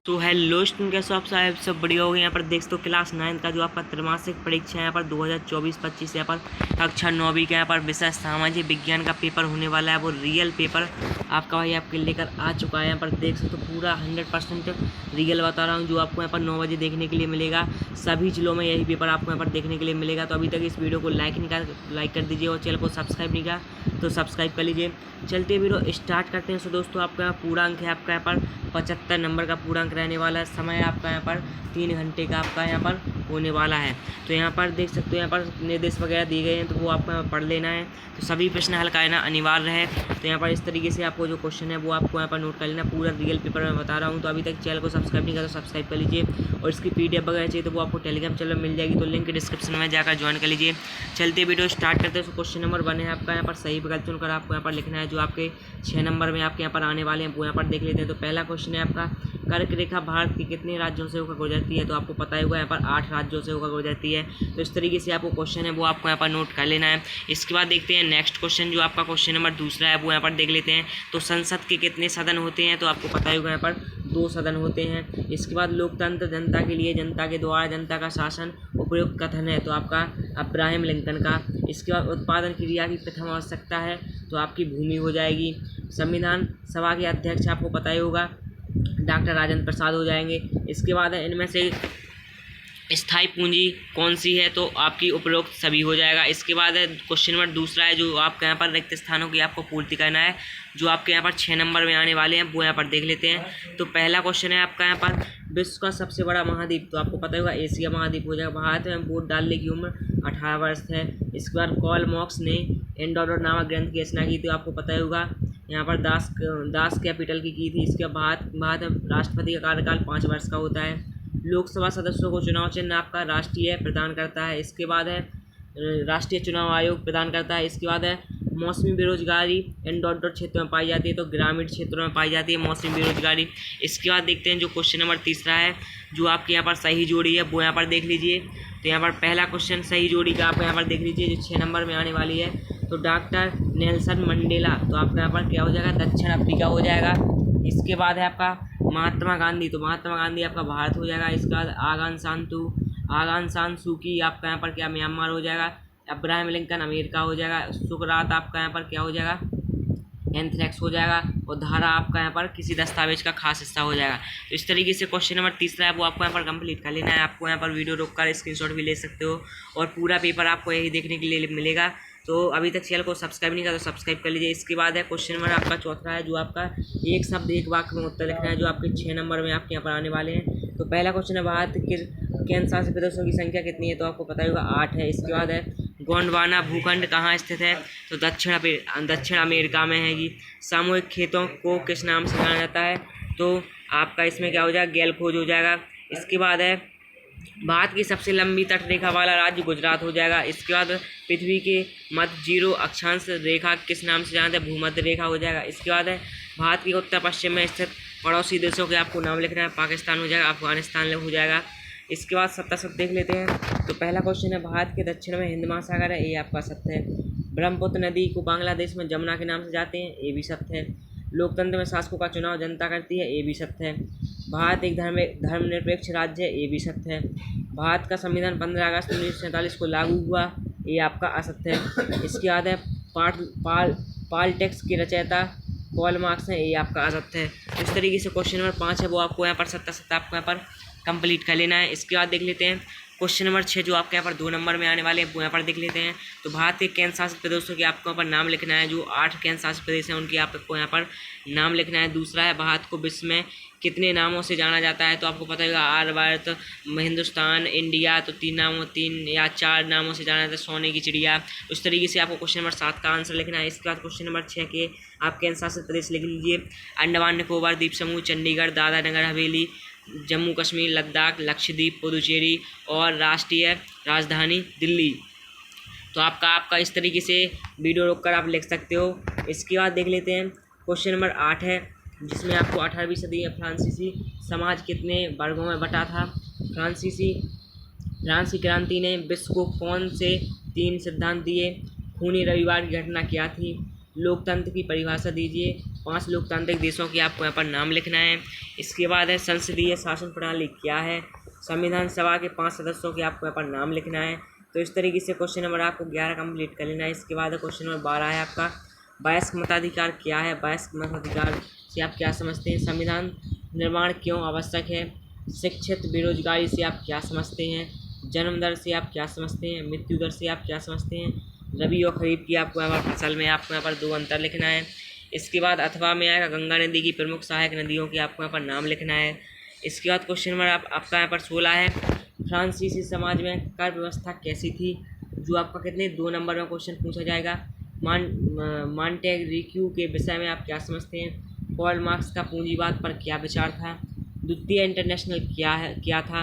तो hello student, कैसे हो आप सब बढ़िया हो गए। यहाँ पर देख सकते हो क्लास 9 का जो आपका त्रैमासिक परीक्षा है यहाँ पर 2024-25 यहाँ पर कक्षा 9वीं का यहाँ पर विषय सामाजिक विज्ञान का पेपर होने वाला है। वो रियल पेपर आपका भाई आपके लेकर आ चुका है। यहाँ पर देख सकते हो पूरा 100% रियल बता रहा हूँ, जो आपको यहाँ पर 9 बजे देखने के लिए मिलेगा। सभी जिलों में यही पेपर आपको यहाँ पर देखने के लिए मिलेगा। तो अभी तक इस वीडियो को लाइक कर दीजिए और चैनल को सब्सक्राइब नहीं किया तो सब्सक्राइब कर लीजिए। चलते वीडियो स्टार्ट करते हैं। सो दोस्तों, आपका पूरा अंक है आपका यहाँ पर 75 नंबर का पूरा अंक रहने वाला है। समय आपका यहाँ पर 3 घंटे का आपका यहाँ पर होने वाला है। तो यहाँ पर देख सकते हो यहाँ पर निर्देश वगैरह दिए गए हैं, तो वो आपको यहाँ पर पढ़ लेना है। तो सभी प्रश्न हल करना अनिवार्य है। तो यहाँ पर इस तरीके से आपको जो क्वेश्चन है वो आपको यहाँ पर नोट कर लेना। पूरा रियल पेपर मैं बता रहा हूँ। तो अभी तक चैनल को सब्सक्राइब नहीं किया तो सब्सक्राइब कर लीजिए। और इसकी PDF वगैरह चाहिए तो वो आपको टेलीग्राम चैनल मिल जाएगी, तो लिंक डिस्क्रिप्शन में जाकर ज्वाइन कर लीजिए। चलते वीडियो स्टार्ट करते हैं। क्वेश्चन नंबर 1 है आपका यहाँ पर सही विकल्प चुनकर आपको यहाँ पर लिखना है। जो आपके 6 नंबर में आपके यहाँ पर आने वाले हैं वो यहाँ पर देख लेते हैं। तो पहला क्वेश्चन है आपका, कर्क रेखा भारत के कितने राज्यों से होकर गुजरती है। तो आपको पता ही होगा यहाँ पर 8 राज्यों से होकर गुजरती है। तो इस तरीके से आपको क्वेश्चन है वो आपको यहाँ पर नोट कर लेना है। इसके बाद देखते हैं नेक्स्ट क्वेश्चन, जो आपका क्वेश्चन नंबर 2 है वो यहाँ पर देख लेते हैं। तो संसद के कितने सदन होते हैं। तो आपको पता ही होगा यहाँ पर 2 सदन होते हैं। इसके बाद लोकतंत्र जनता के लिए, जनता के द्वारा, जनता का शासन उपयुक्त कथन है। तो आपका अब्राहम लिंकन का। इसके बाद उत्पादन क्रिया की प्रथम आवश्यकता है, तो आपकी भूमि हो जाएगी। संविधान सभा के अध्यक्ष आपको पता ही होगा डॉक्टर राजेंद्र प्रसाद हो जाएंगे। इसके बाद है इनमें से स्थायी पूंजी कौन सी है। तो आपकी उपरोक्त सभी हो जाएगा। इसके बाद है क्वेश्चन नंबर 2 है, जो आपके यहाँ पर रिक्त स्थानों की आपको पूर्ति करना है। जो आपके यहाँ पर 6 नंबर में आने वाले हैं वो यहाँ पर देख लेते हैं। तो पहला क्वेश्चन है आपका यहाँ पर, विश्व का सबसे बड़ा महाद्वीप। तो आपको पता होगा एशिया महाद्वीप हो जाएगा। भारत में वोट डालने की उम्र 18 वर्ष है। इसके बाद कार्ल मार्क्स ने एंडोडोर नामक ग्रंथ की रचना की। तो आपको पता ही होगा यहाँ पर दास कैपिटल की थी। इसके बाद भारत में राष्ट्रपति का कार्यकाल 5 वर्ष का होता है। लोकसभा सदस्यों को चुनाव चिन्ह आपका राष्ट्रीय प्रदान करता है। इसके बाद है राष्ट्रीय चुनाव आयोग प्रदान करता है। इसके बाद है मौसमी बेरोजगारी इन डॉट क्षेत्रों में पाई जाती है। तो ग्रामीण क्षेत्रों में पाई जाती है मौसमी बेरोजगारी। इसके बाद देखते हैं जो क्वेश्चन नंबर 3 है, जो आपके यहाँ पर सही जोड़ी है वो यहाँ पर देख लीजिए। तो यहाँ पर पहला क्वेश्चन सही जोड़ी का आप यहाँ पर देख लीजिए, जो 6 नंबर में आने वाली है। तो डॉक्टर नेल्सन मंडेला, तो आपका यहाँ पर क्या हो जाएगा, दक्षिण अफ्रीका हो जाएगा। इसके बाद है आपका महात्मा गांधी, तो महात्मा गांधी आपका भारत हो जाएगा। इसके बाद आगान सान सूकी आपका यहाँ पर क्या म्यांमार हो जाएगा। अब्राहम लिंकन अमेरिका हो जाएगा। सुकरात आपका यहाँ पर क्या हो जाएगा, एंथ्रेक्स हो जाएगा। और धारा आपका यहाँ पर किसी दस्तावेज का खास हिस्सा हो जाएगा। तो इस तरीके से क्वेश्चन नंबर 3 है वो आपको यहाँ पर कंप्लीट कर लेना है। आपको यहाँ पर वीडियो रोककर स्क्रीनशॉट भी ले सकते हो और पूरा पेपर आपको यही देखने के लिए मिलेगा। तो अभी तक चैनल को सब्सक्राइब नहीं किया तो सब्सक्राइब कर लीजिए। इसके बाद है क्वेश्चन नंबर आपका 4 है, जो आपका एक शब्द एक वाक्य में उत्तर लिखना है। जो आपके 6 नंबर में आपके यहाँ पर आने वाले हैं। तो पहला क्वेश्चन है, भारत के केंद्र शासित प्रदेशों की संख्या कितनी है। तो आपको पता होगा 8 है। इसके बाद है गोंडवाना भूखंड कहाँ स्थित है। तो दक्षिण अमेरिका में है। सामूहिक खेतों को किस नाम से जाना जाता है। तो आपका इसमें क्या हो जाएगा, गैलखोज हो जाएगा। इसके बाद है भारत की सबसे लंबी तट रेखा वाला राज्य गुजरात हो जाएगा। इसके बाद पृथ्वी के मध्य 0 अक्षांश रेखा किस नाम से जानते हैं, भूमध्य रेखा हो जाएगा। इसके बाद है भारत के उत्तर पश्चिम में स्थित पड़ोसी देशों के आपको नाम लिखना है। पाकिस्तान हो जाएगा, अफगानिस्तान हो जाएगा। इसके बाद सत्ता सब देख लेते हैं। तो पहला क्वेश्चन है, भारत के दक्षिण में हिंद महासागर है। ये आपका सत्य है। ब्रह्मपुत्र नदी को बांग्लादेश में जमुना के नाम से जाते हैं। ये भी सत्य है। लोकतंत्र में शासकों का चुनाव जनता करती है। ये भी सत्य है। भारत एक धर्मनिरपेक्ष राज्य है। ये भी सत्य है। भारत का संविधान 15 अगस्त 1947 को लागू हुआ। ये आपका असत्य है। इसके बाद है पाल टैक्स के रचयिता कार्ल मार्क्स हैं। ये आपका असत्य है। तो इस तरीके से क्वेश्चन नंबर 5 है वो आपको यहाँ पर सत्ता आपको यहाँ पर कंप्लीट कर लेना है। इसके बाद देख लेते हैं क्वेश्चन नंबर 6, जो आपके यहाँ पर 2 नंबर में आने वाले हैं वो यहाँ पर देख लेते हैं। तो भारत के केंद्र शासित प्रदेशों के आपको यहाँ पर नाम लिखना है। जो 8 केंद्र शासित प्रदेश हैं उनकी आपको यहाँ पर नाम लिखना है। दूसरा है, भारत को विश्व में कितने नामों से जाना जाता है। तो आपको पता होगा आर्यभट्ट, हिंदुस्तान, इंडिया। तो 3 या 4 नामों से जाना जाता है, सोने की चिड़िया। उस तरीके से आपको क्वेश्चन नंबर 7 का आंसर लिखना है। इसके बाद क्वेश्चन नंबर 6 के आप केंद्र शासित प्रदेश लिख लीजिए। अंडमान निकोबार द्वीप समूह, चंडीगढ़, दादरा नगर हवेली, जम्मू कश्मीर, लद्दाख, लक्षद्वीप, पुदुचेरी और राष्ट्रीय राजधानी दिल्ली। तो आपका इस तरीके से वीडियो रोककर आप लिख सकते हो। इसके बाद देख लेते हैं क्वेश्चन नंबर 8 है, जिसमें आपको 18वीं सदी में फ्रांसीसी समाज कितने वर्गों में बटा था। फ्रांस की क्रांति ने विश्व को कौन से 3 सिद्धांत दिए। खूनी रविवार की घटना क्या थी। लोकतंत्र की परिभाषा दीजिए। 5 लोकतांत्रिक देशों की आपको यहाँ पर नाम लिखना है। इसके बाद है संसदीय शासन प्रणाली क्या है। संविधान सभा के 5 सदस्यों के आपको यहाँ पर नाम लिखना है। तो इस तरीके से क्वेश्चन नंबर आपको 11 कंप्लीट कर लेना है। इसके बाद क्वेश्चन नंबर 12 है आपका वयस्क मताधिकार क्या है। वयस्क मताधिकार से आप क्या समझते हैं। संविधान निर्माण क्यों आवश्यक है। शिक्षित बेरोजगारी से आप क्या समझते हैं। जन्म दर से आप क्या समझते हैं। मृत्यु दर से आप क्या समझते हैं। रबी और खरीफ की आपको यहाँ पर फसल में आपको यहाँ पर 2 अंतर लिखना है। इसके बाद अथवा में आएगा गंगा नदी की प्रमुख सहायक नदियों के आपको यहाँ पर नाम लिखना है। इसके बाद क्वेश्चन नंबर आपका यहाँ पर 16 है फ्रांसीसी समाज में कर व्यवस्था कैसी थी, जो आपका कितने 2 नंबर में क्वेश्चन पूछा जाएगा। मॉन्टेग्रिक्यू के विषय में आप क्या समझते हैं। कार्ल मार्क्स का पूंजीवाद पर क्या विचार था। द्वितीय इंटरनेशनल क्या था।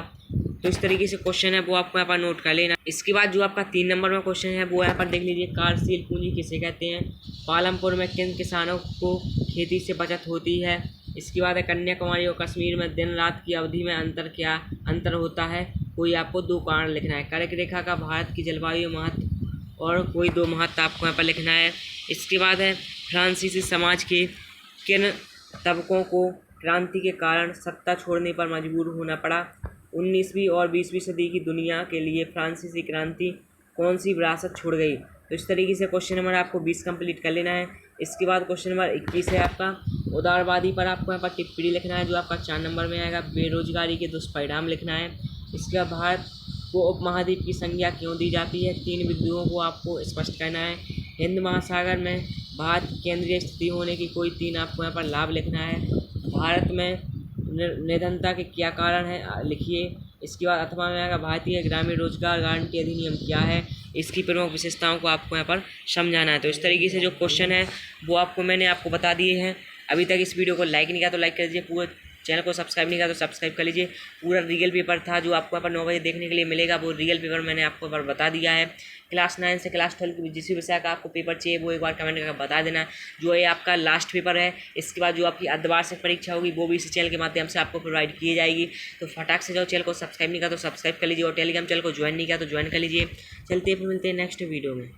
तो इस तरीके से क्वेश्चन है वो आपको यहाँ पर नोट कर लेना। इसके बाद जो आपका 3 नंबर में क्वेश्चन है वो यहाँ पर देख लीजिए कार्यशील पूंजी किसे कहते हैं। पालमपुर में किन किसानों को खेती से बचत होती है। इसके बाद है कन्याकुमारी और कश्मीर में दिन रात की अवधि में अंतर होता है। कोई आपको 2 कारण लिखना है। कर्क रेखा का भारत की जलवायु महत्व और कोई 2 महत्व आपको यहाँ पर लिखना है। इसके बाद है फ्रांसीसी समाज के किन तबकों को क्रांति के कारण सत्ता छोड़ने पर मजबूर होना पड़ा। 19वीं और 20वीं सदी की दुनिया के लिए फ्रांसीसी क्रांति कौन सी विरासत छोड़ गई। तो इस तरीके से क्वेश्चन नंबर आपको 20 कंप्लीट कर लेना है। इसके बाद क्वेश्चन नंबर 21 है आपका उदारवादी पर आपको यहाँ पर टिप्पणी लिखना है, जो आपका 4 नंबर में आएगा। बेरोजगारी के दुष्परिणाम लिखना है। इसके बाद भारत को उपमहाद्वीप की संज्ञा क्यों दी जाती है। 3 बिंदुओं को आपको स्पष्ट करना है। हिंद महासागर में भारत की केंद्रीय स्थिति होने की कोई 3 आपको यहाँ पर लाभ लिखना है। भारत में निधनता के क्या कारण है लिखिए। इसके बाद अथवा में आएगा भारतीय ग्रामीण रोजगार गारंटी अधिनियम क्या है। इसकी प्रमुख विशेषताओं को आपको यहाँ पर समझाना है। तो इस तरीके से जो क्वेश्चन है वो मैंने आपको बता दिए हैं। अभी तक इस वीडियो को लाइक नहीं किया तो लाइक कर दीजिए, पूरे चैनल को सब्सक्राइब नहीं किया तो सब्सक्राइब कर लीजिए। पूरा रियल पेपर था जो आपको यहाँ पर 9 बजे देखने के लिए मिलेगा, वो रियल पेपर मैंने आपको पर बता दिया है। क्लास 9 से क्लास 12 की जिस विषय का आपको पेपर चाहिए वो एक बार कमेंट करके बता देना। जो ये आपका लास्ट पेपर है, इसके बाद जो आपकी अर्धवार्षिक परीक्षा होगी वो भी इसी चैनल के माध्यम से आपको प्रोवाइड की जाएगी। तो फटाक से जाओ, चैनल को सब्सक्राइब नहीं किया तो सब्सक्राइब कर लीजिए और टेलीग्राम चैनल को ज्वाइन नहीं किया तो ज्वाइन कर लीजिए। चलते फिर मिलते हैं नेक्स्ट वीडियो में।